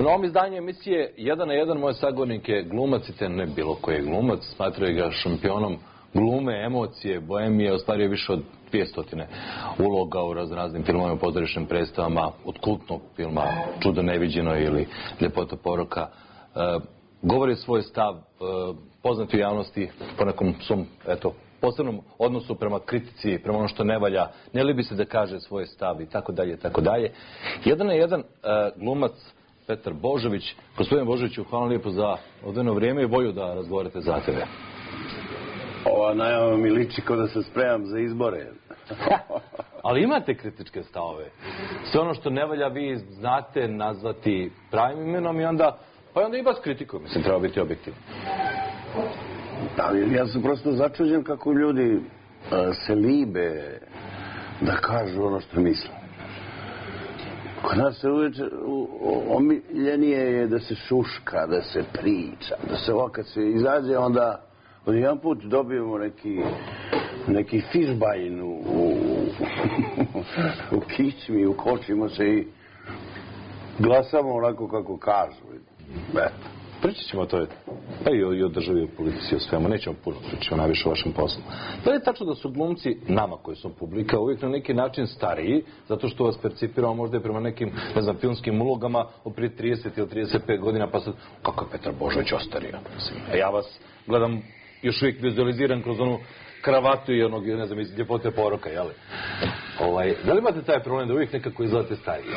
novom izdanju emisije 1 na 1 moj sagovornik je glumac i te ne bilo koji je glumac. Smatraju ga šampionom glume, emocije, boemije. Ostvario je više od 200 uloga u raznim filmovima, pozorišnim predstavama, od kultnog filma Čudo neviđeno ili Ljepota poroka. Govori svoj stav, poznat u javnosti po nekom svom, posebnom odnosu prema kritici, prema ono što ne valja, ne libi se da kaže svoj stav i tako dalje, tako dalje. 1 na 1 glumac Petar Božović. Gospodine Božoviću, hvala lijepo za odvojeno vrijeme i volju da razgovarate za tebe. Ova najava mi liči kao da se spremam za izbore. Ali imate kritičke stavove. Sve ono što ne valja vi znate nazvati pravim imenom i onda i vas kritikuju. Mislim, treba biti objektivni. Ja sam prosto začuđen kako ljudi se libe da kažu ono što misle. Kod nas se uvijek omiljenije je da se šuška, da se priča, da se kad se izađe onda od jedan put dobijemo neki fišbajn u kičmi, ukočimo se i glasamo onako kako kažu. Pričat ćemo o toj, pa i o državi, o politici, o svemu. Nećemo puno pričati o najviše o vašem poslu. Da li je tačno da su glumci, nama koji su publika, uvijek na neki način stariji, zato što vas percipiramo možda i prema nekim, ne znam, filmskim ulogama od prije 30 ili 35 godina, pa sad, kako je Petar Božović ostario? Ja vas gledam, još uvijek vizualiziram kroz onu kravatu i onog, ne znam, iz Ljepote poroka, jeli? Da li imate taj problem da uvijek nekako izgledate stariji?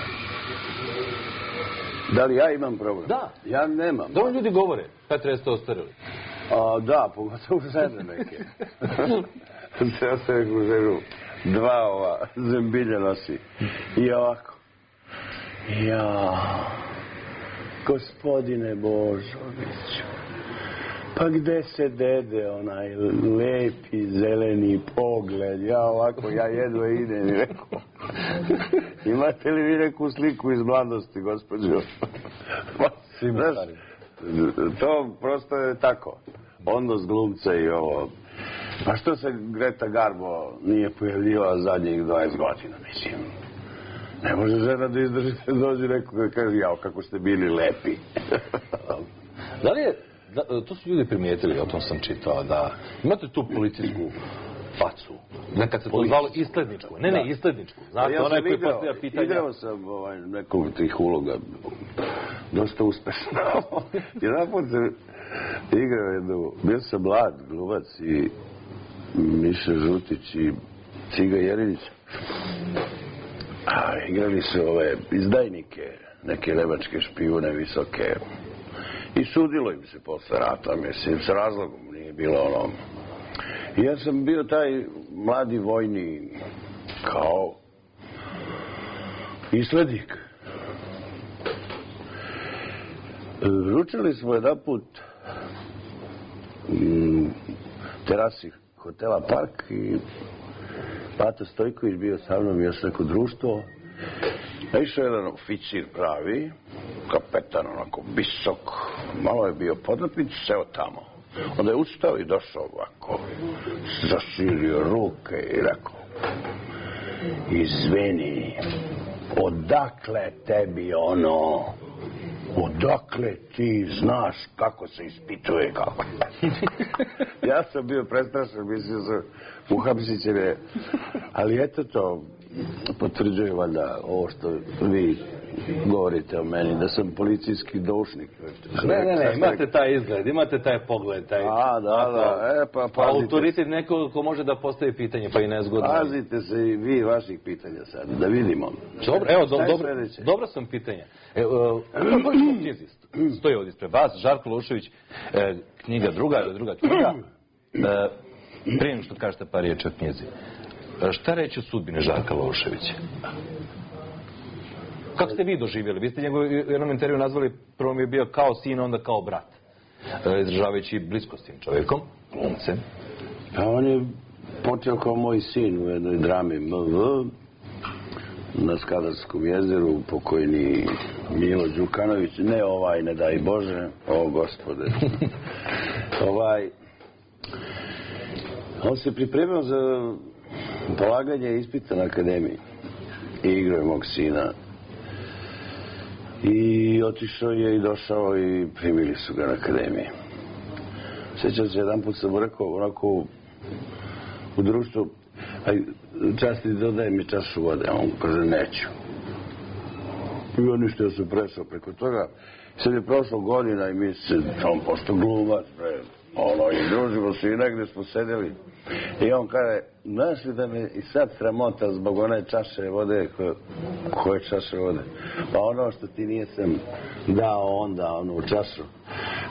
Da li ja imam problem? Da. Ja nemam. Da vam ljudi govore, Petre, jeste ostarili? Da, pogotovo žene neke. Sve se neku ženu, dva zembilja nosi. I ovako. Gospodine Božoviću, pa gde se dede onaj lepi zeleni pogled? Ja jedva idem i rekao. Imate li vi neku sliku iz mladosti, gospođo? To prosto je tako. Odnos glumca i ovo. Pa što se Greta Garbo nije pojavljivala zadnjih 20 godina, mislim? Ne može žena da izdrži da dođe neko koji kaže, kako ste bili lepi. Da li je, to su ljudi primijetili, o tom sam čitao, da imate tu policijsku facu. Nekad se to zvalo isledničku. Ne, isledničku. Znate, onaj koji postavlja pitanja. Igrao sam nekog tih uloga dosta uspešno. Jedan put sam igrao bio sam mlad glumac i Miša Žutić i Ciga Jerinić. Igrali su ove izdajnike, neke nemačke špijune visoke. I sudilo im se posle rata, mislim, s razlogom nije bilo ono. I ja sam bio taj mladi vojni, kao islednik. Ručali smo jedan put terasi hotela Park i Pato Stojković bio sa mnom i još neko društvo. A išao jedan oficir pravi, kapetan, onako visok, malo je bio podlapnic, seo tamo. Onda je ustao i došao ovako, zaširio ruke i rekao, izvini, odakle tebi ono, odakle ti znaš kako se ispituje, kako? Ja sam bio prestrašan, mislio sam, uhapsit će me, ali eto to potvrđuje valjda ovo što vi govorite o meni, da sam policijski doušnik. Ne, imate taj izgled, imate taj pogled, taj... Pa pazite. Autoritet neko ko može da postavi pitanje, pa i nezgodno. Pazite se i vi vaših pitanja sad, da vidimo. Dobro sam pitanja. Stoji ovdje ispred vas, Žarko Lušević, knjiga druga knjiga. Prije nego što kažete par riječi o knjizi. Šta reći o sudbini Žarka Luševića? Kako ste vi doživjeli? Vi ste njegov u jednom intervju nazvali, prvo mi je bio kao sin, onda kao brat. Izražavajući blisko s tim čovjekom, glumcem. Pa on je počeo kao moj sin u jednoj drami MV na Skadarskom jezeru, pokojni Milo Đukanović. Ne ovaj, ne daj Bože, o gospode. On se pripremao za polaganje ispita na akademiji i igrao je mog sina. I otišao je i došao i primili su ga na akademiji. Sjećam se, jedan put sam rekao onako u društvu, časti dodaj mi čašu vode, a on kaže neću. I on ništa, ja sam prešao preko toga. Sad je prošlo godina i mi se, on pošto glumac, i družimo se i negdje smo sedeli. I on kaže, znaš li da me i sad sramota zbog one čaše vode, koje čaše vode? Pa ono što ti nisam dao onda, ono u čašu.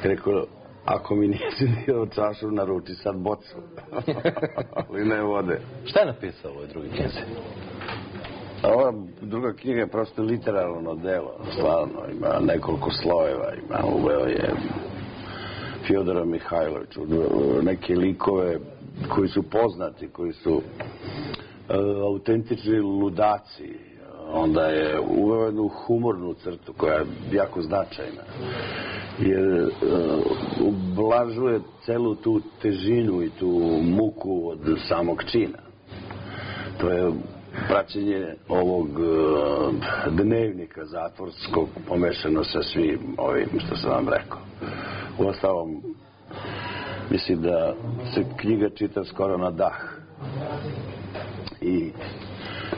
Rekao, ako mi nisi dio čašu, naruči sad bocu. Ali ne vode. Šta je napisao u ovoj drugoj knjizi? Ova druga knjiga je prosto literarno delo, stvarno, ima nekoliko slojeva, uveo je Fjodora Mihajlovića, neke likove koji su poznati, koji su autentični ludaci. Onda je uveo jednu humornu crtu koja je jako značajna, jer ublažuje celu tu težinu i tu muku od samog čina. To je praćenje ovog dnevnika zatvorskog pomešano sa svim ovim što sam vam rekao. Uostalom, mislim da se knjiga čita skoro na dah. I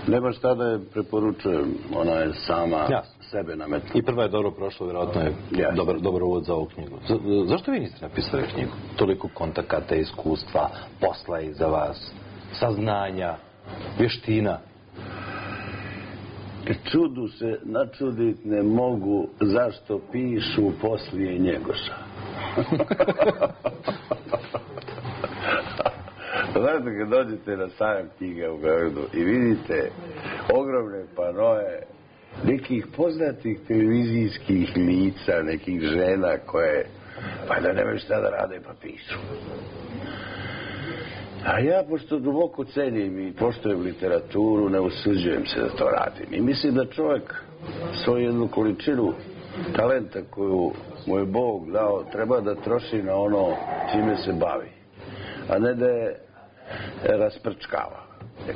nema šta da je preporučujem, ona je sama sebe nametla. I prva je dobro prošla, vjerojatno je dobar uvod za ovu knjigu. Zašto vi niste napisali knjigu? Toliko kontakata, iskustva, posla iza vas, saznanja, vještina. Čudu se načudit ne mogu zašto pišu poslije Njegoša. Znate, kad dođete na sajam knjiga u Beogradu i vidite ogromne panoje nekih poznatih televizijskih lica, nekih žena koje pa da nemaju šta da rade pa pišu. A ja, pošto duboko cenim i poštujem literaturu, ne usuđujem se da to radim. I mislim da čovjek svoju jednu količinu talenta koju mu je Bog dao treba da troši na ono čime se bavi, a ne da je rasprčkava.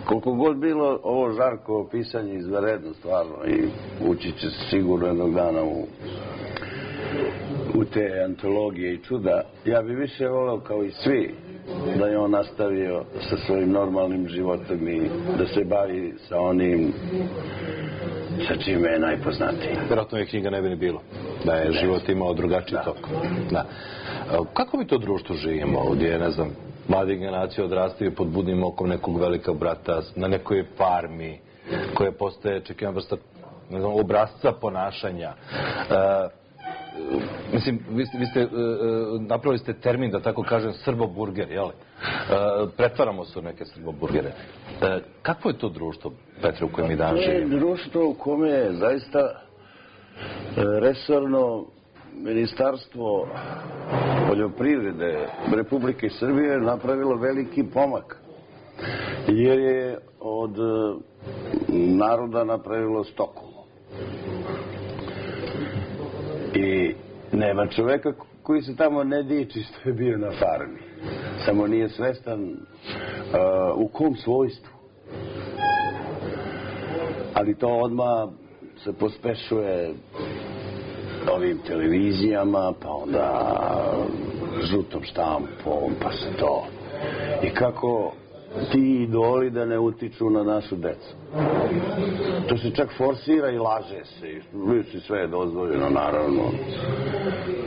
Koliko god bilo ovo Žarkovo pisanje izvanredno stvarno i ući će se sigurno jednog dana u te antologije i čuda, ja bi više voleo kao i svi da je on nastavio sa svojim normalnim životom i da se bavi sa onim sa čime je najpoznatiji. Vjerojatno je knjiga ne bi ni bilo, da je život imao drugačiji tok. Da. Kako mi to društvo živimo ovdje, ne znam, mladi generacije odrastaju pod budnim okom nekog velikog brata na nekoj farmi koja postaje čekaj vrsta obrazca ponašanja. Mislim, vi ste napravili ste termin, da tako kažem, srboburger, jel? Pretvaramo se u neke srboburgere. Kakvo je to društvo, Petre, u kojem mi danas živimo? To je društvo u kome je zaista resorno ministarstvo poljoprivrede Republike Srbije napravilo veliki pomak, jer je od naroda napravilo stoku. I nema čoveka koji se tamo ne diči što je bio na farmi. Samo nije svestan u kom svojstvu. Ali to odmah se pospešuje ovim televizijama, pa onda žutom štampom, pa se to. I kako ti idoli da ne utiču na našu decu. To se čak forsira i laže se. Mislim, sve je dozvoljeno, naravno.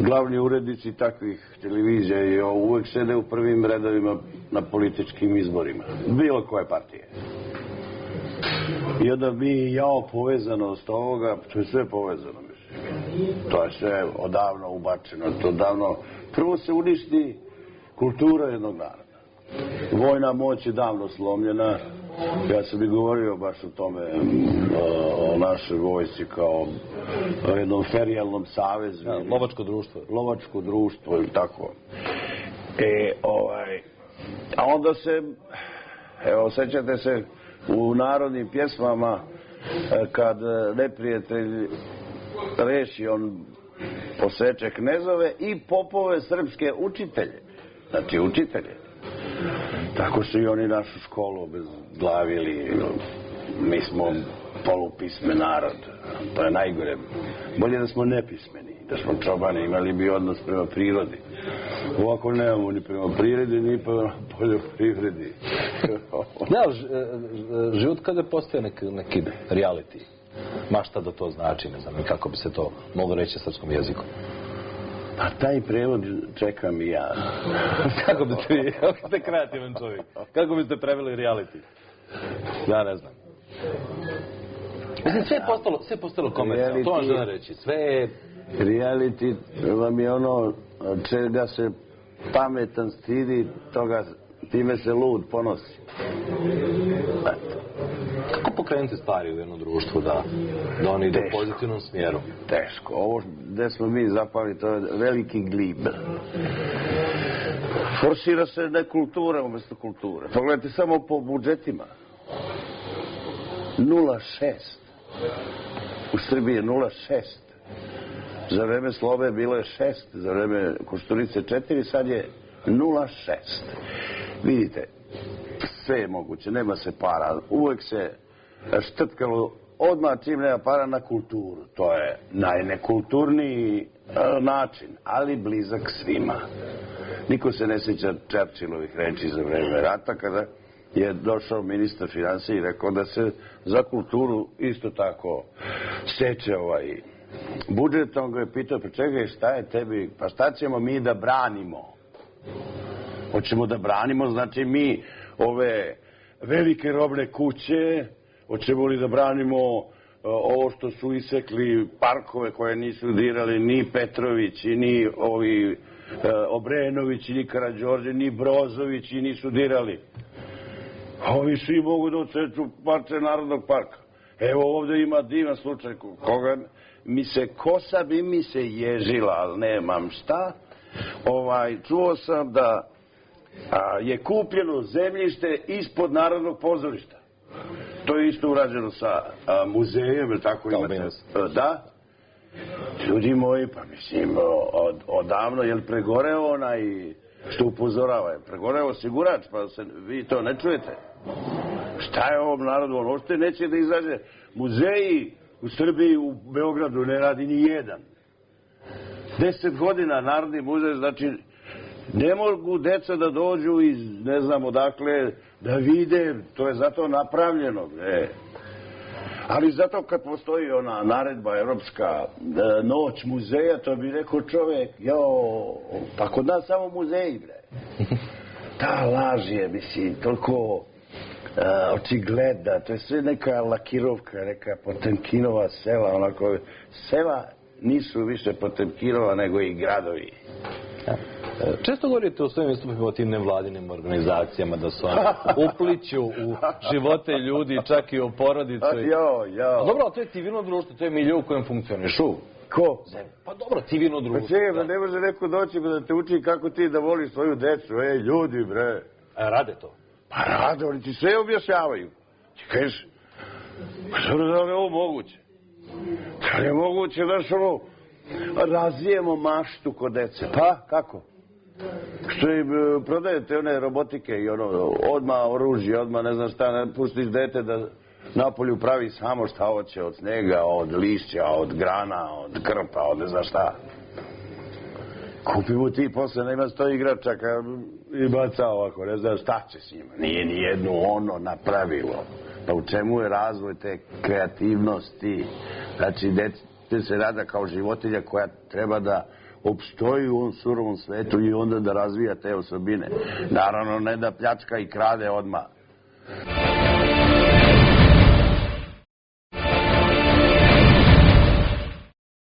Glavni urednici takvih televizija i uvek sede u prvim redovima na političkim izborima. Bilo koje partije. I onda mi jao povezanost ovoga, to je sve povezano, mislim. To je sve odavno ubačeno. To odavno... Prvo se uništi kultura jednog naroda. Vojna moć je davno slomljena. Ja sam i govorio baš o tome, o našoj vojsci kao o jednom ferijalnom savezu. Lovačko društvo. Lovačko društvo ili tako. A onda se, evo, sećate se u narodnim pjesmama kad neprijatelj reši, on poseče knezove i popove srpske učitelje. Znači učitelje. Tako su i oni našu školu obezglavili. Mi smo polupismen narod. To je najgore. Bolje da smo nepismeni, da smo čobani, imali bi odnos prema prirodi. Ovako nemamo ni prema prirodi, ni prema poljoprivredi. Da, život kada postaje neki reality, ma šta da to znači, ne znam kako bi se to moglo reći srpskom jeziku. A taj prevod čekam i ja. Kako biste kreativan čovjek? Kako biste preveli reality? Ja ne znam. Mislim, sve je postalo komercijalno, to vam želim reći. Sve je... Reality vam je ono čega se pametan stidi, time se lud ponosi. Kako pokrenuti stvari u jedno društvo da oni idu u pozitivnom smjeru? Teško. Ovo gde smo mi zapali, to je veliki glib. Forsira se nekultura umjesto kulture. Pogledajte samo po budžetima. 0,6. U Srbiji je 0,6. Za vreme Slobe bilo je 6, za vreme Koštunice 4, sad je 0,6. Vidite, sve je moguće, nema se para. Uvek se štrtkalo odmah čim nema para na kulturu. To je najnekulturniji način, ali blizak svima. Niko se ne sjeća Churchillovih reči za vreme rata, kada je došao ministar finansija i rekao da se za kulturu isto tako seče budžet. On ga je pitao, pa čekaj, šta je tebi, pa šta ćemo mi da branimo? Hoćemo da branimo, znači mi ove velike robne kuće, hoćemo li da branimo ovo što su isekli parkove koje nisu dirali ni Petrovići, ni ovi Obrenovići, ni Karađorđe, ni Brozovići nisu dirali. Ovi svi mogu da odseču parče Narodnog parka. Evo ovdje ima divan slučaj koga kosa bi mi se ježila, ali nemam šta. Čuo sam da je kupljeno zemljište ispod Narodnog pozorišta. To je isto urađeno sa muzejem, ili tako imate? Da. Ljudi moji, pa mislim, odavno, je li pregoreo onaj što upozorava? Pregoreo osigurač, pa vi to ne čujete? Šta je ovom narodu? On ošte neće da izađe. Muzeji u Srbiji, u Beogradu ne radi ni jedan. 10 godina Narodni muzej, znači ne mogu deca da dođu iz ne znam odakle da vide, to je zato napravljeno. Ali zato kad postoji ona naredba evropska noć muzeja, to bi rekao čovjek, pa kod nas samo muzeji, bre. Ta laž je, mislim, toliko očigledna, to je sve neka lakirovka, neka Potemkinova sela, onako, sela nisu više Potemkinova nego i gradovi. Često govorite o svojim istupima o tim nevladinim organizacijama, da su upliću u živote ljudi, čak i o porodicu. Dobro, to je civilno društvo, to je milju u kojem funkcionišu. Ko? Pa dobro, civilno društvo. Pa čekaj, ne može neko doći da te uči kako ti da voliš svoju decu. Ljudi, bre. Rade to? Pa rade, oni ti sve objašnjavaju. Ti kažeš, da li je ovo moguće? Da li je moguće da razvijemo maštu kod dece? Pa, kako? Što im prodajete one robotike i odmah oružje, odmah ne znam šta, pustiš dete da napolju pravi samo šta hoće od snega, od lišća, od grana, od krpa, od ne znam šta. Kupimo ti posle, nema 100 igračaka i baca ovako, ne znam šta će s njima. Nije ni jedno ono napravilo. Pa u čemu je razvoj te kreativnosti? Znači, dete se rada kao životinja koja treba da opstoji u ovom surovom svetu i onda da razvija te osobine. Naravno, ne da pljačka i krade odmah.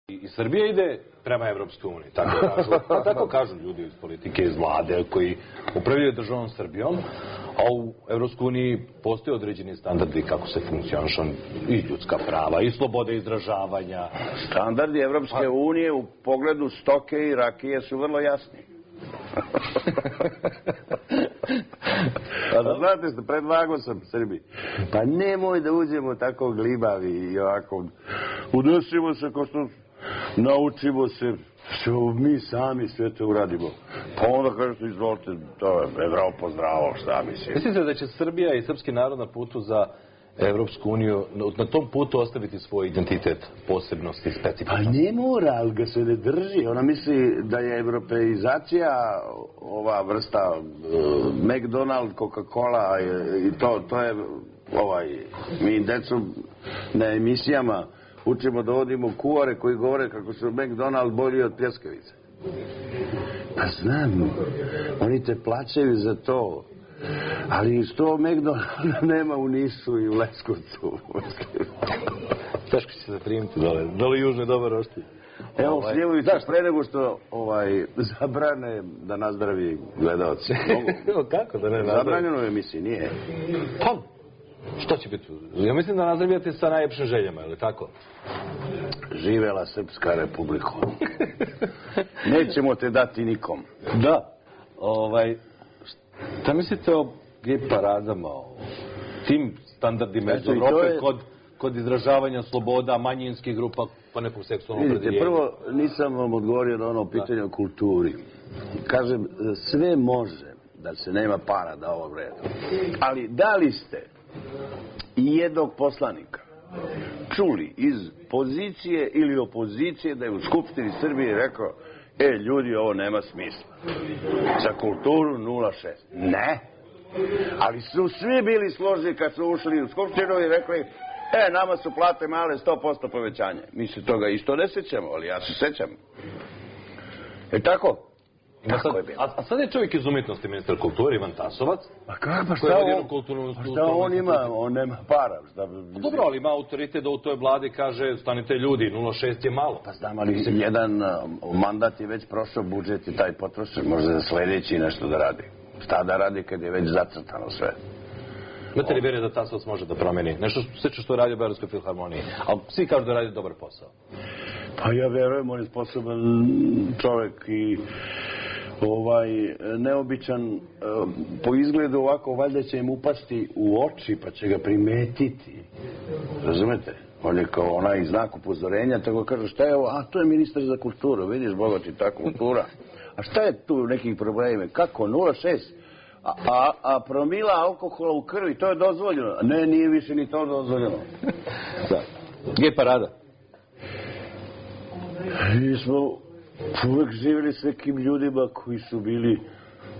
I Srbija ide prema Evropskoj uniji, tako kažu ljudi iz politike, iz vlade koji upravljaju državom Srbijom, a u Evropskoj uniji postoje određeni standardi kako se funkcioniše i ljudska prava, i slobode izražavanja. Standardi Evropske unije u pogledu stoke i rakije su vrlo jasni. Znate, predlagao sam Srbiji. Pa nemoj da uđemo tako glibavi i ovako. Udesimo se ko što naučimo se, što mi sami sve to uradimo. Pa onda kažete, izvolite, to je Evropa zdravo, šta mislim. Mislite da će Srbija i srpski narod na putu za Evropsku uniju, na tom putu ostaviti svoj identitet, posebnosti, specifičnosti? Pa ne mora, ali ga se ne drži. Ona misli da je evropeizacija ova vrsta McDonald, Coca-Cola i to je mi decu na emisijama učimo da vodimo kuvare koji govore kako su McDonald bolji od pljeskavice. Pa znam, oni te plaćaju za to. Ali što McDonalda nema u Nišu i u Leskovcu? Teško će se zaprimiti dole južne dobar ošti. Evo, Sljevović, pre nego što zabrane da nazdravi gledalci. Kako da ne nazdravi? Zabranjeno u emisiji, nije. Pa, što će biti? Ja mislim da nazdravljate sa najljepšim željama, ili tako? Živela Srpska republika. Nećemo te dati nikom. Da. Šta mislite o gej paradama, o tim standardima iz Evrope kod izražavanja sloboda, manjinskih grupa, pa nekog seksualnog opredeljenja? Vidite, prvo nisam vam odgovorio na ono pitanje o kulturi. Kažem, sve može da se nema para da ovo vredu. Ali da li ste i jednog poslanika čuli iz pozicije ili opozicije da je u Skupštini Srbije rekao ljudi, ovo nema smisla. Za kulturu 0,6. Ne. Ali su svi bili složni kad su ušli u Skupštinu i rekli nama su plate male, 100% povećanje. Mi se toga isto ne sećamo, ali ja se sećam. Tako? Tako je bilo. A sad je čovjek iz umjetnosti, ministar kulture, Ivan Tasovac. Pa šta on ima? On nema para. Dobro, ali ima autoritet da u toj vladi kaže stanite ljudi, 0,6 je malo. Pa znam, ali jedan mandat je već prošao, budžet i taj potrošen. Možda da sljedeći nešto da radi. Šta da radi kad je već zacrtano sve? Imate li vjeruje da Tasovac može da promeni? Nešto slično što radi u Beogradskoj filharmoniji. Ali svi kažu da radi dobar posao. Pa ja verujem, on je sposoban čovjek i neobičan po izgledu ovako, valjda će im upasti u oči pa će ga primetiti. Razumete? On je kao onaj znak upozorenja, tako kaže šta je ovo? A to je ministar za kulturu, vidiš bogati, ta kultura. A šta je tu nekih probleme? Kako? 0,6? A promila alkohola u krvi, to je dozvoljeno. Ne, nije više ni to dozvoljeno. Gej parada? Mi smo uvek živjeli s nekim ljudima koji su bili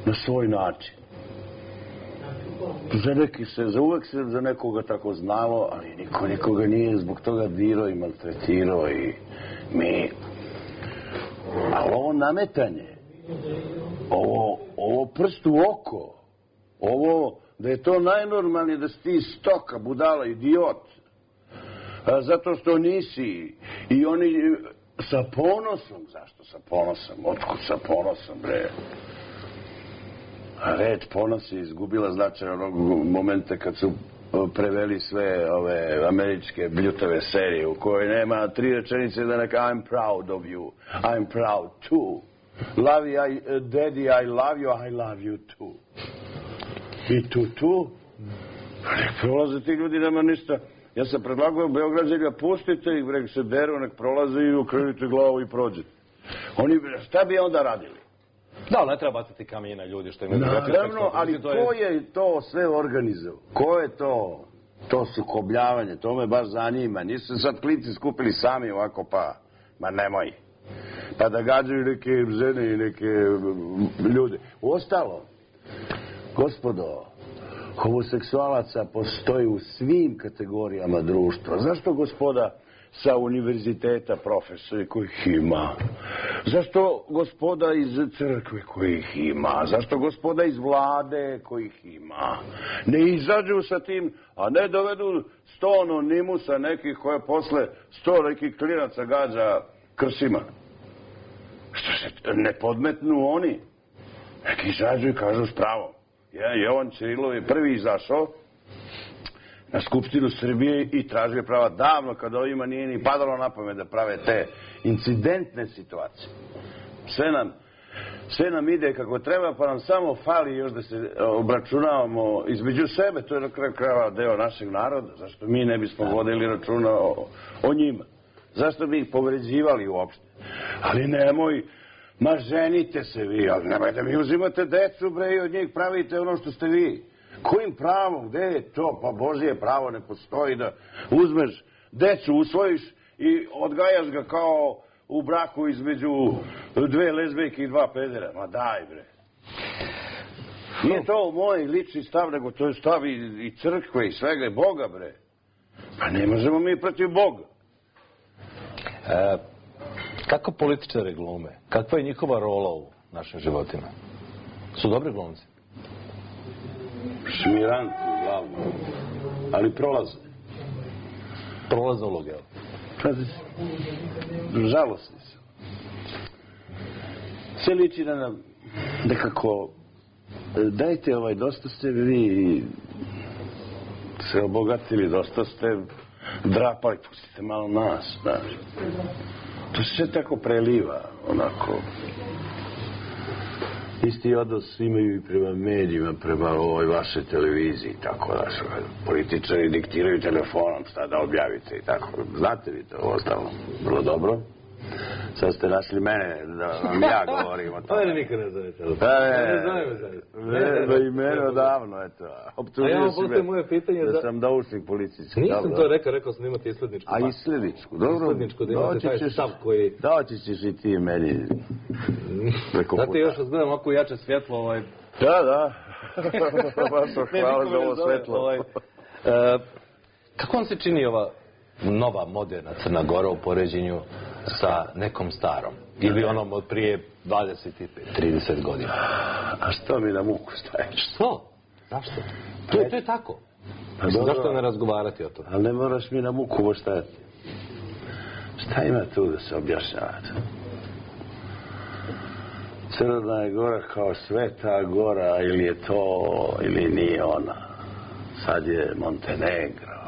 na svoj način. Za uvek se za nekoga tako znalo, ali niko nikoga nije zbog toga dirao i maltretirao i mi. Ali ovo nametanje, ovo prst u oko, ovo da je to najnormalnije da si ti stoka, budala, idiot, zato što nisi i oni sa ponosom, zašto sa ponosom, otkud sa ponosom, bre? A reč ponos je izgubila značaj onog momenta kad su preveli sve ove američke bljutave serije u kojoj nema 3 rečenice da neka I'm proud of you, I'm proud too. Daddy, I love you too. I tu. Nek prolaze ti ljudi, nema ništa. Ja sam predlagao Beograđanima, pustite ih, nek se deru, nek prolaze i okrenite glavu i prođete. Šta bi onda radili? Da, ali ne treba baciti kamenje na ljudi što imaju... Naravno, ali ko je to sve organizovao? Ko je to? To sukobljavanje, to me baš zanima. Nisu se sad klici skupili sami ovako pa... Ma nemoj. Pa da gađaju neke žene i neke ljude. Ostalo, gospodo, homoseksualaca postoji u svim kategorijama društva. Zašto gospoda sa univerziteta profesori kojih ima? Zašto gospoda iz crkve kojih ima? Zašto gospoda iz vlade kojih ima? Ne izađu sa tim, a ne dovedu 100 anonimusa nekih koje posle 100 nekih klinaca gađa krsima. Što se ne podmetnu oni? Neki izađu i kažu s pravom. Jovan Ćirilov je prvi izašao na Skupštinu Srbije i tražio prava davno kada ovima nije ni padalo na pamet da prave te incidentne situacije. Sve nam ide kako treba, pa nam samo fali još da se obračunavamo između sebe. To je na kraju krajeva deo našeg naroda. Zašto mi ne bismo vodili računa o njima? Zašto bi ih povređivali uopšte? Ali nemoj, ma ženite se vi, ali nemoj da mi uzimate decu, bre, i od njih pravite ono što ste vi. Kojim pravom? Gde je to? Pa Božje pravo ne postoji da uzmeš decu, usvojiš i odgajaš ga kao u braku između dve lezbijke i dva pedera. Ma daj, bre. Nije to moj lični stav, nego to je stav i crkve i svega i Boga, bre. Pa ne možemo mi protiv Boga. Kako političare glume? Kakva je njihova rola u našim životima? Su dobri glumci? Šmiranti, glavno. Ali prolaze. Prolazne uloge, evo. Žalosni su. Sve liči na nekako... Dajte, dosta ste vi se obogatili, dosta ste drapali, pustite malo nas, znaš. To se sve tako preliva, onako. Isti odnos imaju i prema medijima, prema ovoj vašoj televiziji, tako da su političari diktiraju telefonom šta da objavite i tako. Znate vi to ostalo vrlo dobro. Sad ste našli mene da vam ja govorim o tome. To je nikad ne zove telefon. Ne zove me za i mene odavno, eto. A ja vam postoje moje pitanje da sam doušnik policijski. Nisam to rekao sam imati isledničku. A isledničku, dobro. Isledničku, da imate taj stav koji... Doći ćeš i ti meni preko puta. Znate, još gledam ovako jače svjetlo. Da. Hvala za ovo svetlo. Kako vam se čini ova nova moderna Crna Gora u poređenju sa nekom starom? Ili onom od prije 25-30 godina? A što mi na muku staješ? Što? Zašto? To je tako. Zašto ne razgovarati o tome? Ali ne moraš mi na muku stajati. Šta ima tu da se objašnjavate? Crna je Gora kao Sveta Gora, ili je to, ili nije ona. Sad je Montenegro,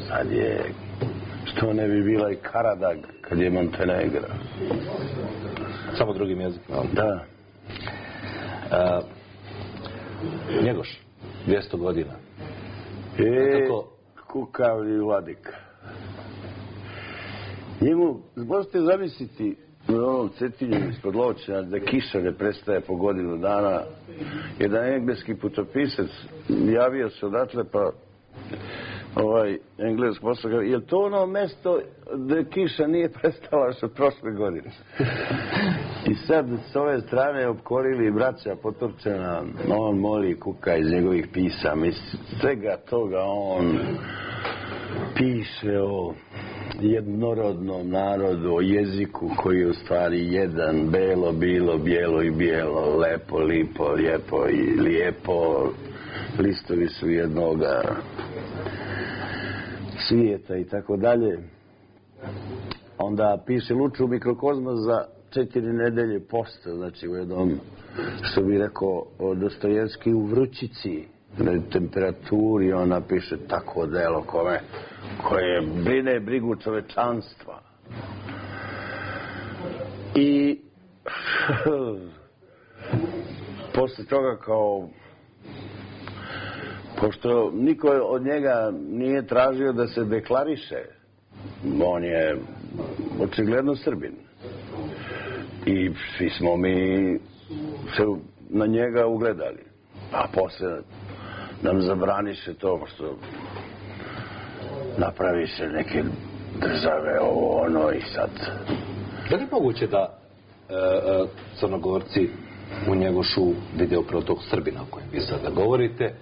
sad je... Što ne bi bila i Karadag kad je Montenegro? Samo drugim jezikom. Da. Njegoš, 200 godina. Kukavlji vladika. Njemu, možete zamisliti u onom Cetinju ispod Lovćina da kiša ne prestaje po godinu dana. Jedan engleski putopisac javio se odatle, pa englesk posao, je li to ono mesto da kiša nije prestala što prošle godine? I sad s ove strane opkorili braća Potorčana, on moli i kuka iz njegovih pisama, iz svega toga on piše o jednorodnom narodu, o jeziku koji je u stvari jedan, belo, bilo, bijelo i bijelo, lepo, lipo, lijepo i lijepo, listovi su jednoga svijeta i tako dalje. Onda piše Luču mikrokozmos za 4 nedelje posta, znači u jednom, što bi rekao Dostojevski, u vrućici, na temperaturi, on napiše tako delo koje brine brigu čovečanstva. I posle toga kao pošto niko od njega nije tražio da se deklariše, on je očigledno Srbin. I svi smo mi se na njega ugledali. A posle nam zabraniše to, pošto napravi se neke države, ovo, ono i sad. Da li je moguće da Crnogorci u Njegošu vide upravo tog Srbina o kojem vi sada govorite,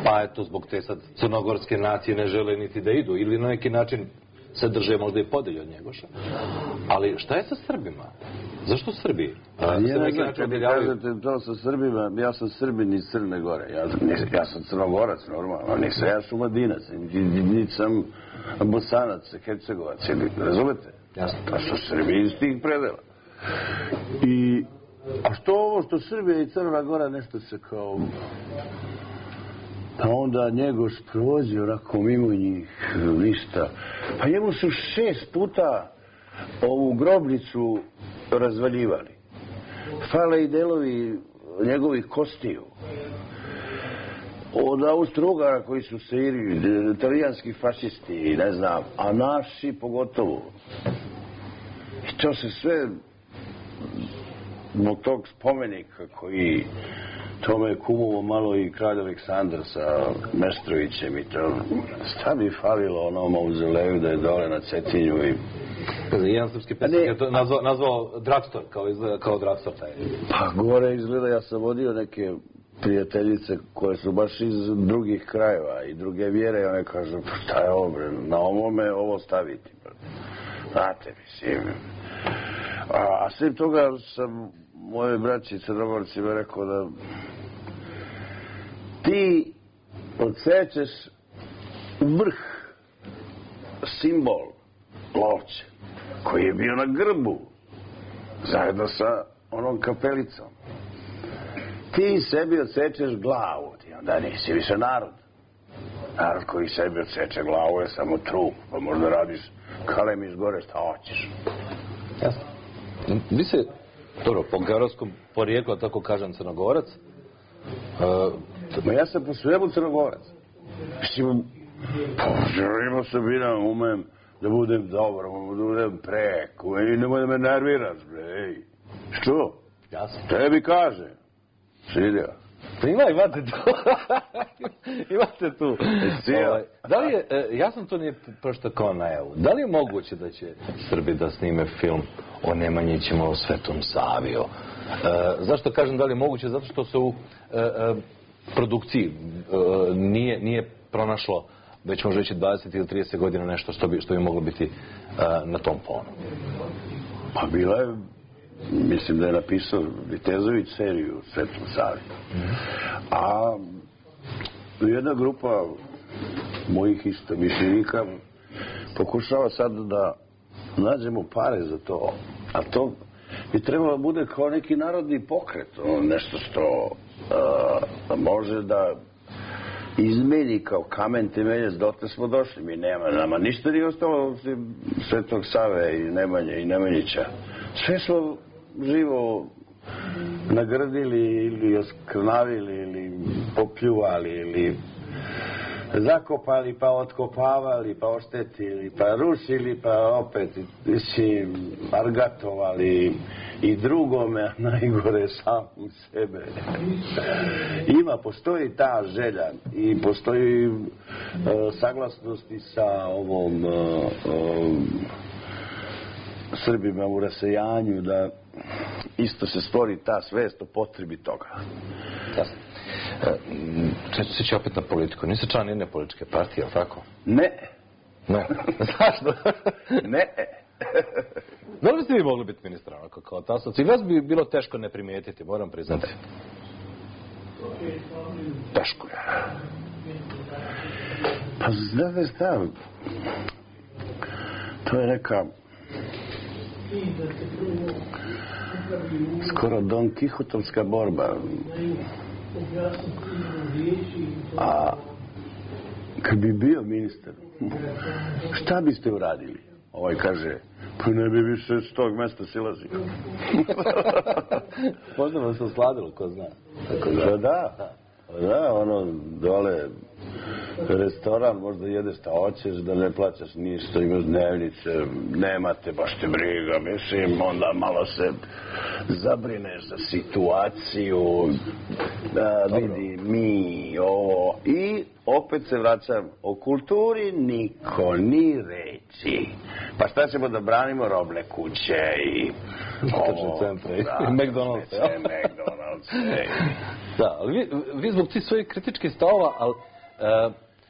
pa eto zbog te sad crnogorske nacije ne žele niti da idu, ili na neki način se drže možda i podelje od Njegoša. Ali šta je sa Srbima? Zašto Srbi? Ja ne znam, kad vi kažete to sa Srbima, ja sam Srbin iz Crne Gore. Ja sam Crnogorac, normalno. Nisam ja Šumadinac, nisam Bosanac, Hercegovac. Razumete? Jasno. To su Srbi iz tih predela. A što ovo što Srbija i Crna Gora nešto se kao... A onda Njegoš prođe onako mimo njih, ništa. Pa njemu su 6 puta ovu grobnicu razvaljivali. Fale i delovi njegovih kostiju. Od Austro-Ugara koji su se italijanski fašisti, ne znam, a naši pogotovo. I to se sve zbog tog spomenika koji to me je kumovo malo i kralj Aleksandar sa Mestrovićem i to. Šta bi falilo onom mauzoleju da je dole na Cetinju i... Jedan srpski pesnik je to nazvao Drugstore, kao Drugstore taj. Pa gore izgleda, ja sam vodio neke prijateljice koje su baš iz drugih krajeva i druge vjere i one kažu, pa šta je ovo bre, na ovome ovo staviti. Znate, mislim. A svim toga sam moje braći Crnogorcima rekao da ti odsečeš vrh, simbol Lovće, koji je bio na grbu, zajedno sa onom kapelicom. Ti sebi odsečeš glavu, ti onda nisi više narod. Narod koji sebi odseče glavu je samo trup, pa možda radiš kalem iz gore, šta hoćeš. Jasno. Vi se, dobro, po geografskom porijeklu, tako kažem, Crnogorac. Ma ja sam po svemu Crnogorac. Mislim, želimo se bina, umem da budem dobar, da budem preko, i nemoj da me nerviraš, bre, što? Jasno. Tebi kaže. Svidio. Pa imate tu. Imate tu. Da li je, jasno to nije prošto kao najavu, da li je moguće da će Srbi da snime film o Nemanjićima, o Svetom Saviju? Zašto kažem da li je moguće? Zato što se u produkciji nije pronašlo, već može reći 20 ili 30 godina nešto što bi moglo biti na tom fonu. Pa bila je, mislim da je napisao Vitezović seriju Svetom Saviju. A jedna grupa mojih istomišljenika pokušava sad da nađemo pare za to. A to bi trebalo da bude kao neki narodni pokret. Nešto što može da izmeni kao kamen temeljac. Dotle smo došli. Mi nama ništa nije ostalo Svetog Save i Nemanje i Nemanjića. Sve smo živo nagrdili ili oskrnavili ili popljuvali ili zakopali pa otkopavali pa oštetili pa rušili pa opet argatovali i drugome, a najgore sam u sebe. Postoji ta želja i postoji saglasnost i sa ovom Srbima u rasejanju da isto se stvori ta svest o potrebi toga. Jasno. Se će opet na politiku. Niste član jedne političke partije, ali tako? Ne. Ne. Zašto? Ne. Da li biste vi mogli biti ministar onako kao Tasovac? I vas bi bilo teško ne primijetiti, moram priznati. Teško je. Pa znate šta? To je neka skoro Don Kihotovska borba. A kad bi bio ministar, šta biste uradili? Ovaj kaže, pa ne bi više s tog mesta silazio. Možda vam se osladilo, ko zna. Da, ono, dole restoran, možda jedeš šta hoćeš, da ne plaćaš ništa, imaš dnevnice, nemate, baš te briga, mislim, onda malo se zabrineš za situaciju, da vidi mi ovo, i opet se vraćam, o kulturi niko ni reći. Pa šta ćemo da branimo robne kuće i centre i McDonald's. Da, ali vi zbog tih svojih kritičkih stavova, ali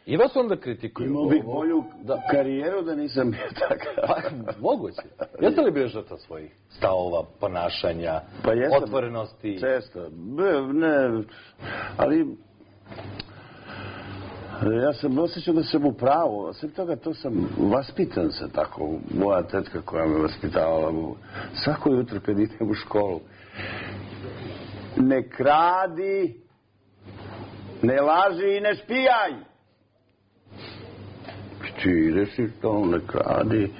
i vas onda kritikuju. Imao bih bolju karijeru da nisam bio takav. Moguće. Jeste li bio žrtva svojih stavova, ponašanja, otvorenosti? Često. Ne, ali ja sam osjećao da sam u pravu. Sve toga, to sam vaspitan se tako. Moja tetka koja me vaspitavala svako jutro kad idem u školu. Ne kradi, ne laži i ne špijaj. Ti ideš i to, ne kradi.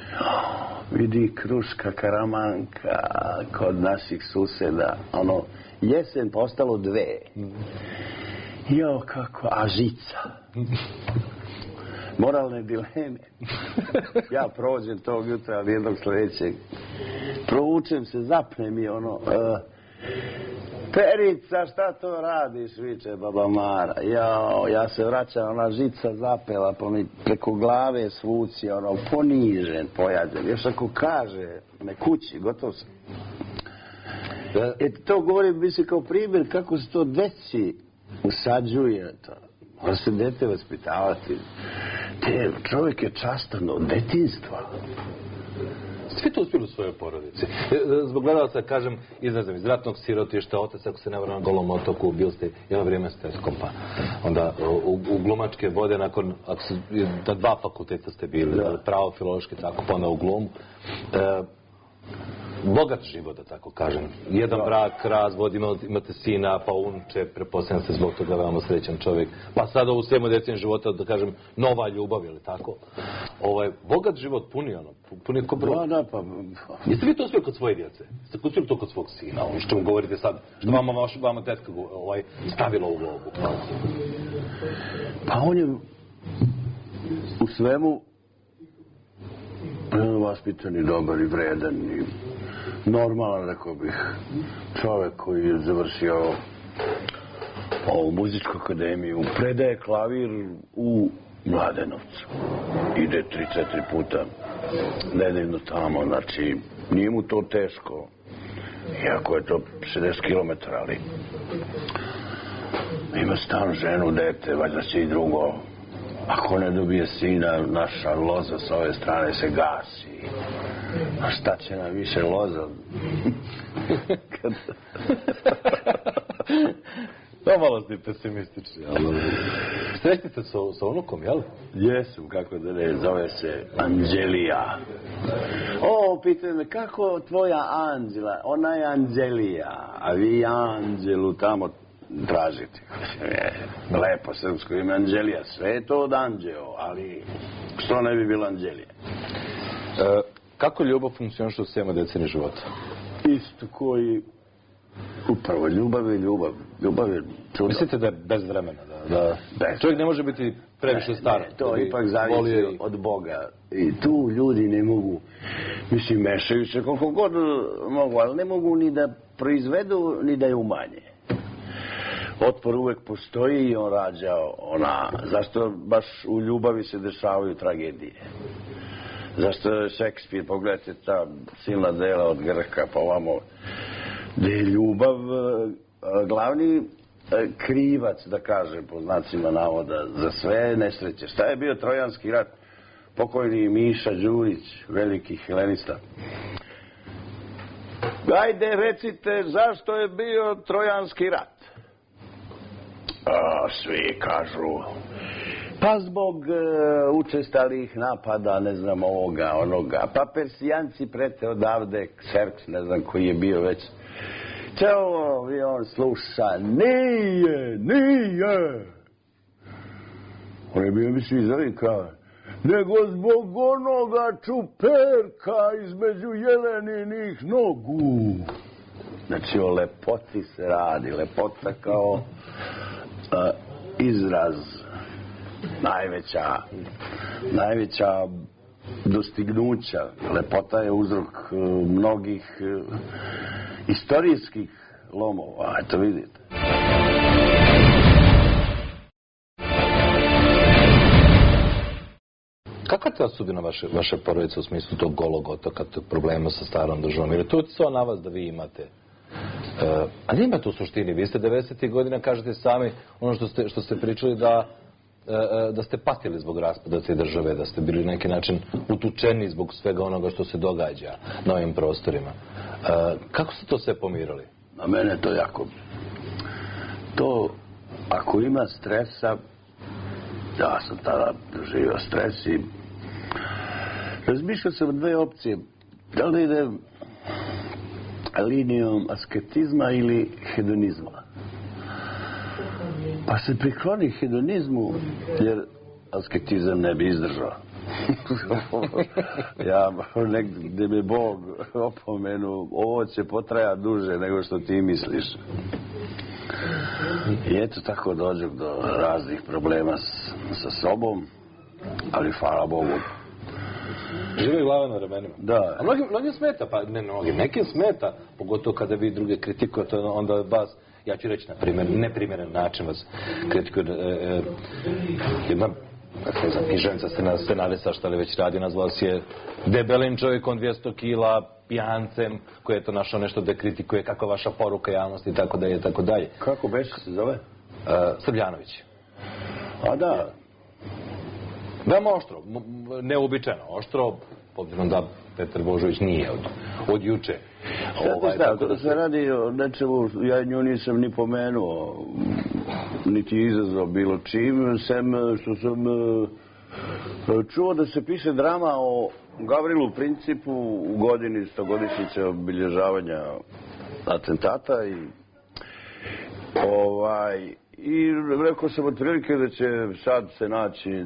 Vidi Kruška, Karamanka kod naših suseda. Ono, jesen postalo 2. Jo, kako, a žica. Moralne dileme. Ja prođem tog jutra, ali jednog sljedećeg. Proučem se, zapne mi ono... Perica, šta to radiš, viče baba Mara. Jao, ja se vraćam, ona žica zapela, pa mi preko glave svuci, ono, ponižen, pojađen. Još ako kaže, me kući, gotov sam. To govorim, mislim, kao primjer kako se to deci usađuje. Mora se dete vaspitavati. Čovjek je častan od detinjstva. Svi to uspjeli u svojoj porodici. Zbog gledalaca, kažem, izrazim iz ratnog sirotišta, otac, ako se ne vrlo na Golom otoku, bili ste jedno vrijeme streskom, pa onda u glumačke vode, nakon, na 2 fakulteta ste bili, pravo, filološki, tako, pa onda u glumu. Bogat život, da tako kažem. Jedan brak, razvod, imate sina, pa unče, prepostavljam se zbog toga veoma srećan čovjek. Pa sada u svemu deceniju života, da kažem, nova ljubav, ili tako? Bogat život puni, ono, puni ko broj. Da, pa... Jeste vi to uspjeli kod svoje djece? Jeste uspjeli to kod svog sina? Ono što mu govorite sad, što vama tetka stavila u globu? Pa on je u svemu vaspitan i dobar i vredan i normalan, rekao bih, čovjek koji je završio ovu muzičku akademiju, predaje klavir u Mladenovcu. Ide 3-4 puta nedeljno tamo, znači nije mu to teško, iako je to 60 km, ali ima stan, ženu, dete, valjda će i drugo. Ako ne dobije sina, naša loza s ove strane se gasi. A šta će nam više loza? To malo ste pesimistični. Srećnite sa unukom, jel? Jesam, kako da ne, zove se Anđelija. O, pitajte me, kako tvoja Anđela? Ona je Anđelija, a vi Anđelu tamo tražite. Lepo srpsko ime Anđelija, sve je to od Anđeo, ali što ne bi bilo Anđelija? Kako ljubav funkcioniše u 7 deceniji života? Isto koji... Upravo, ljubav je ljubav. Ljubav je čudo. Mislite da je bez vremena? Da čovjek ne može biti previše star? Ne, to ipak zavisi od Boga. I tu ljudi ne mogu, mislim, mešaju se koliko god mogu, ali ne mogu ni da proizvedu, ni da je umanje. Otpor uvek postoji i on rađa ona... Zašto baš u ljubavi se dešavaju tragedije? Zašto je Šekspir, pogledajte ta silna dela od Grka pa ovamo, gde je ljubav glavni krivac, da kažem, po znacima navoda, za sve nesreće. Šta je bio Trojanski rat? Pokojni Miša Đurić, veliki helenista. Ajde, recite, zašto je bio Trojanski rat? Svi kažu, pa zbog učestalih napada, ne znam, ovoga, onoga. Pa Persijanci prete odavde, Kserks, ne znam koji je bio već. Čeo i on sluša, nije. On je bio, mislim, izrika, nego zbog onoga čuperka između jeleninih nogu. Znači, o lepoti se radi. Lepota kao izraz najveća dostignuća. Lepota je uzrok mnogih istorijskih lomova. Eto vidite. Kakva je ta sudbina vaše porodice u smislu tog Golog otoka, tog problema sa starom državom? Jer je to utjecalo na vas da vi imate. A nije imate u suštini. Vi ste 90. godina, kažete sami, ono što ste pričali da ste patili zbog raspada te države, da ste bili na neki način utučeni zbog svega onoga što se događa na ovim prostorima. Kako ste to sve pomirali? Na mene to jako... To, ako ima stresa, ja sam tada doživio stres i razmišljao sam o 2 opcije. Da li ide linijom asketizma ili hedonizma? Pa se prikloni hedonizmu, jer asketizam ne bi izdržao. Ja, negdje me Bog opomenu, ovo će potrajati duže nego što ti misliš. I eto tako dođu do raznih problema sa sobom, ali hvala Bogu, Živi glava na ramenima. Da. A mnogim smeta, pa ne mnogim, nekim smeta, pogotovo kada vi druge kritikujete, onda vas, ja ću reći na primjer, neprimjeren način vas kritikuje. Jedna književnica scenarista šta li već radi, nazvao si je debelim čovjekom 200 kila, pijancem, koji je to našao nešto da kritikuje, kako vaša poruka javnosti i tako dalje, tako dalje. Kako beše se zove? Srbljanović. A da. Veoma oštro, neuobičajeno oštro, obzirom da Petar Božović nije od juče. Kada se radi o nečemu, ja nju nisam ni pomenuo, niti izazvao bilo čim, sem što sam čuo da se piše drama o Gavrilu Principu u godini 100-godišnjice obilježavanja atentata i rekao sam otprilike da će sad se naći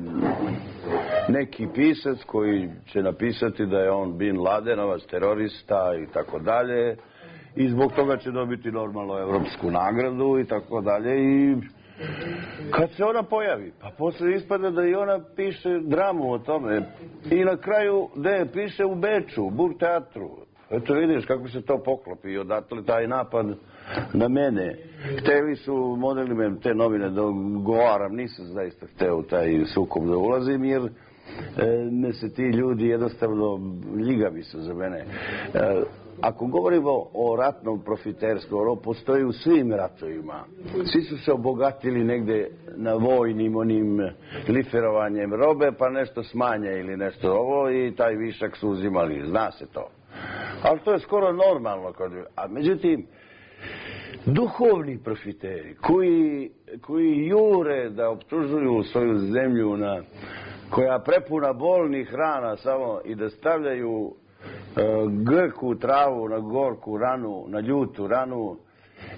neki pisac koji će napisati da je on Bin Ladenovac, terorista i tako dalje i zbog toga će dobiti normalno evropsku nagradu i tako dalje i kad se ona pojavi, pa posle ispada da i ona piše dramu o tome i na kraju piše u Beču, u Burgteatru. Eto vidiš kako se to poklopi i odatle taj napad na mene. Hteli su, modeli me te novine da govaram, nisam zaista hteo u taj sukob da ulazim jer me se ti ljudi jednostavno ljigavi su za mene. Ako govorimo o ratnom profiterstvu, ono postoji u svim ratovima. Svi su se obogatili negde na vojnim onim liferovanjem robe, pa nešto smanje ili nešto ovo i taj višak su uzimali, zna se to. Ali to je skoro normalno. A međutim, duhovni profiteri koji jure da optužuju svoju zemlju koja prepuna bolnih rana samo i da stavljaju grku travu na gorku ranu, na ljutu ranu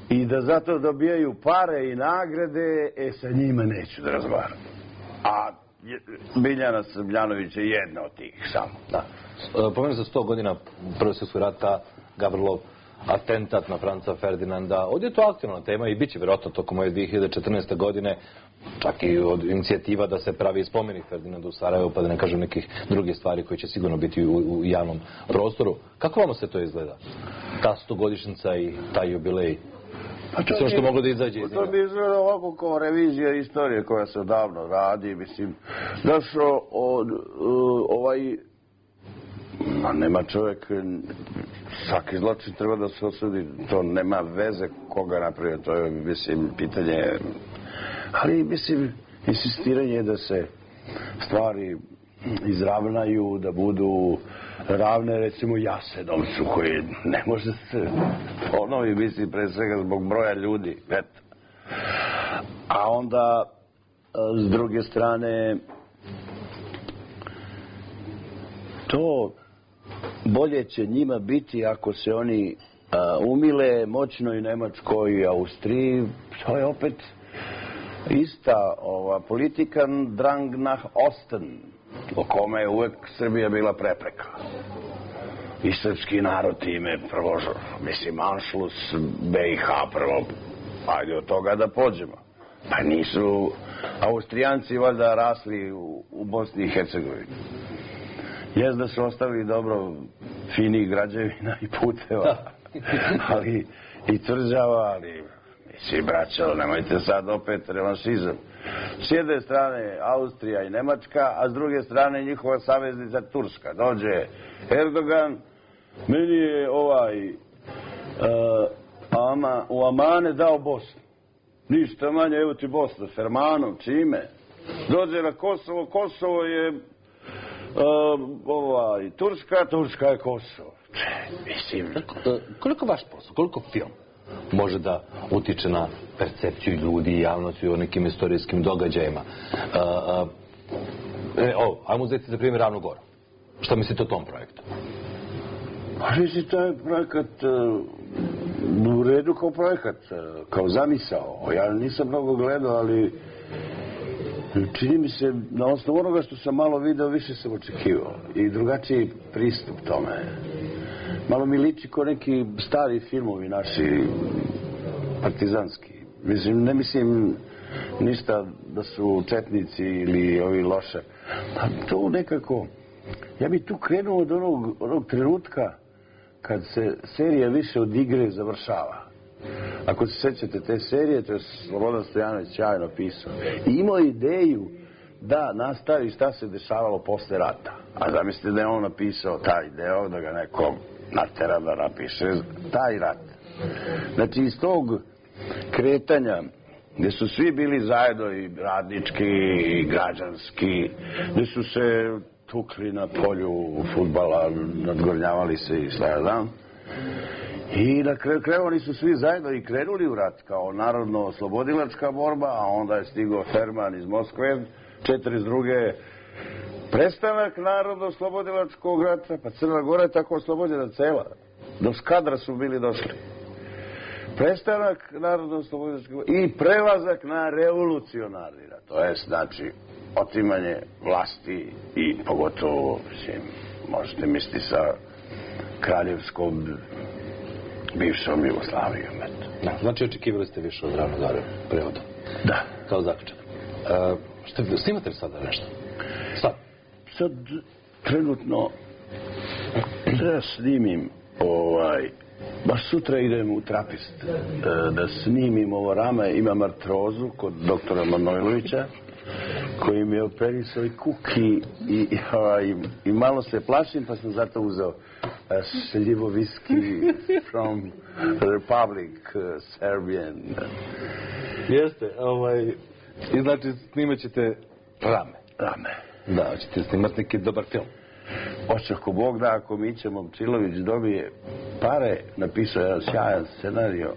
i da zato dobijaju pare i nagrade, sa njima neću da razgovaram. A Biljana Srbljanović je jedna od tih samo. Da. Pomenu za 100 godina Prvog svjetskog rata, Gavrilov atentat na Franca Ferdinanda. Ovdje je to aktualna tema i bit će vjerojatno tokom ove 2014. godine čak i od inicijativa da se pravi spomenik Ferdinandu u Sarajevu, pa da ne kažem nekih drugih stvari koje će sigurno biti u javnom prostoru. Kako vam se to izgleda? Ta 100-godišnjica i taj jubilej? Sve što moglo da izađe iz njega. To bi izgledalo ovako kao revizija istorije koja se odavno radi, mislim. Došao nema čovjek, svaki zločin treba da se osudi, to nema veze koga napravio, to je, mislim, pitanje, ali, mislim, insistiranje da se stvari izravnaju, da budu ravne, recimo, Jasenovcu, koji ne može se ponovi, mislim, pre svega zbog broja ljudi, eto. A onda, s druge strane, to bolje će njima biti ako se oni umile moćnoj Nemačkoj i Austriji. To je opet ista politika Drang nach Osten, o kome je uvek Srbija bila prepreka. I srpski narod time prvo, mislim, Anšlus BiH prvo, ajde od toga da pođemo. Pa nisu Austrijanci valjda rasli u Bosni i Hercegovini. Jes da su ostavili dobro finih građevina i puteva, ali i tvrđava, ali mislim, braćo, nemojte sad opet revanšizam. S jedne strane Austrija i Nemačka, a s druge strane njihova saveznica Turska. Dođe Erdogan, meni je u Amane dao Bosnu. Ništa manje, evo ti Bosna, Fermanom, čime? Dođe na Kosovo, Kosovo je Turska je Kosovo. Mislim. Koliko vaš posao, koliko film može da utiče na percepciju ljudi i javnosti o nekim istorijskim događajima? Ajmo uzeti za primjer Ravnu Goru. Šta mislite o tom projektu? Mislim, taj projekat u redu kao projekat, kao zamisao. Ja nisam mnogo gledao, ali čini mi se, na osnovu onoga što sam malo video, više sam očekivao. I drugačiji pristup tome. Malo mi liči ko neki stari filmovi naši, partizanski. Mislim, ne mislim ništa da su četnici ili ovi loše. To nekako Ja bih tu krenuo od onog trenutka kad se serija više od igre završava. Ako se sećate te serije, to je Slobodan Stojanović sjajno pisao. I imao ideju da nastavi šta se dešavalo posle rata. A zamislite da je on napisao taj deo, da ga neko natera da napiše taj rat. Znači, iz tog kretanja, gde su svi bili zajedno, i radnički, i građanski, gde su se tukli na polju fudbala, nadgornjavali se i šta ja znam. I na kraju oni su svi zajedno i krenuli u rat kao narodno-oslobodilačka borba, a onda je stigao Herman iz Moskve, 42. prestanak narodno-oslobodilačkog rata, pa Crna Gora je tako oslobođena cela. Do Skadra su bili došli. Prestanak narodno-oslobodilačkog i prelazak na revolucionarni rat. To je znači otimanje vlasti i pogotovo, možete misliti sa kraljevskom bivšom Jugoslavijom. Da, znači očekivali ste više od Ravno Zore prevoda. Da. Kao zaključak. Snimate li sada nešto? Sad trenutno da snimim baš sutra idem u Trapist da snimim ovo rame. Imam artrozu kod doktora Manojlovića koji mi je operisao i kuki i malo se plašim, pa sam zato uzeo šljivo viski from Republic Serbian. Jeste, i znači snimat ćete Rame. Da, ćete snimati neki dobar film. Hoće ako Bog da, ako Mića Momčilović dobije pare, napisao jedan sjajan scenario.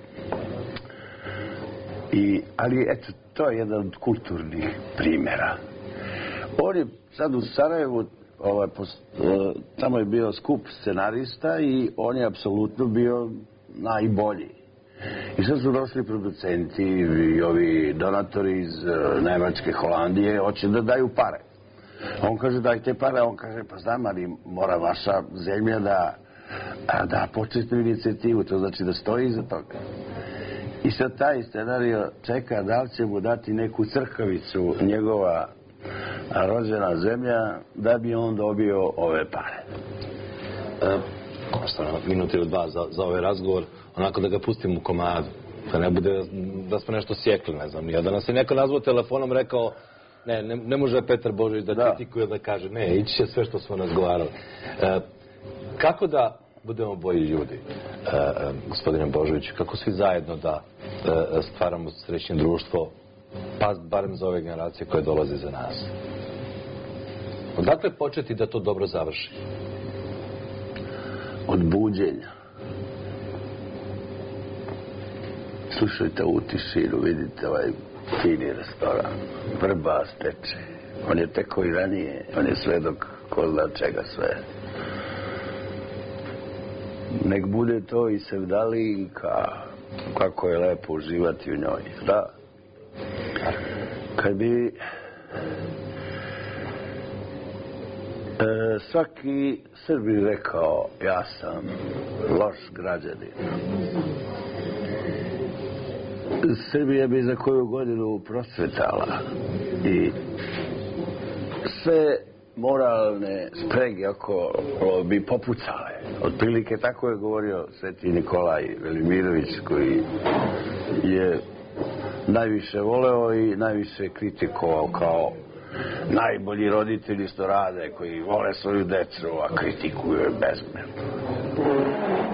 Ali eto, to je jedan od kulturnih primjera. On je sad u Sarajevu, tamo je bio skup scenarista i on je apsolutno bio najbolji. I sad su došli producenti i ovi donatori iz Nemačke, Holandije, hoće da daju pare. On kaže dajte pare, on kaže pa znam, ali mora vaša zemlja da početnu inicijativu, to znači da stoji iza toga. I sad taj scenario čeka da li će mu dati neku crkavicu njegova rođena zemlja da bi on dobio ove pare. Minut ili dva za ovaj razgovor, onako da ga pustim u komadu, da ne bude da smo nešto sjekli, ne znam. Da nas je neko nazvao telefonom, rekao ne može Petar Božović da kritikuje, da kaže ne, ići će sve što smo razgovarali. Kako da budemo bolji ljudi, gospodine Božoviću, kako svi zajedno da stvaramo srećnije društvo, pa barem za ove generacije koje dolaze za nas? Odakle početi da to dobro završi? Od buđenja. Slušajte u tišinu, vidite ovaj fini restoran, Vrba steče. On je teko i ranije, on je svedok ko zna čega sve. Nek bude to i sevdalinka, kako je lepo uživati u njoj. Da. Kad bi svaki Srbin rekao ja sam loš građanin, Srbija bi za koju godinu procvetala i sve moralne sprege okolo bi popucale. Otprilike tako je govorio Sveti Nikolaj Velimirović, koji je najviše voleo i najviše kritikovao kao najbolji roditelji što rade, koji vole svoju decu, a kritikuju je bezmjerno.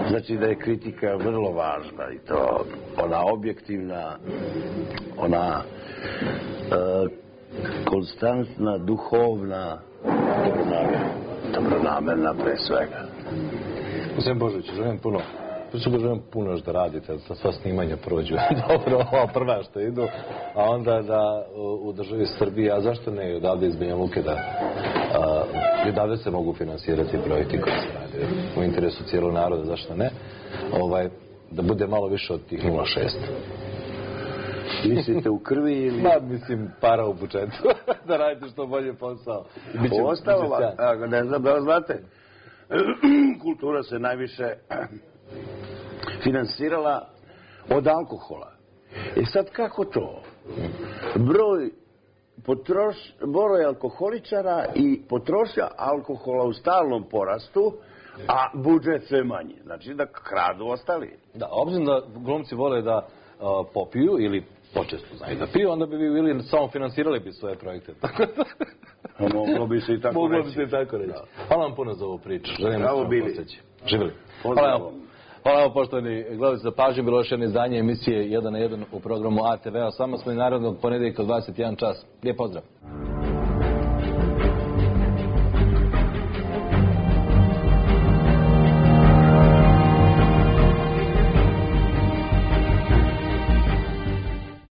Znači da je kritika vrlo važna i to ona objektivna, ona konstantna, duhovna, dobronamerna pre svega. Gospodin Božović, želim puno još da radite, da sva snimanja prođu dobro, ova prva što idu, a onda da u državi Srbije, a zašto ne i odavde iz Banja Luke, da i odavde se mogu finansirati projekti koji se radi u interesu cijelog naroda, zašto ne, da bude malo više od tih 0,6. Mislite u krvi ili... Mislim, para u budžetu, da radite što bolje posao. Ostalo, ne znam da vas znate, kultura se najviše finansirala od alkohola. I sad kako to? Broj broj alkoholičara i potrošnja alkohola u stalnom porastu, a budžet sve manji. Znači da kradu ostali. Da, obzirom da glumci vole da popiju ili počesto znaju da piju, onda bi vi bili samo finansirali bi svoje projekte. Moglo bi se i tako reći. Moglo bi se i tako reći. Hvala vam puno za ovu priču. Bravo bili. Živjeli. Hvala vam, poštovani gledalci, za pažnju. Bilo još jedno izdanje emisije 1 na 1 u programu ATV-a. S vama smo i narednog ponedjeljka u 21 čas. Lijep pozdrav.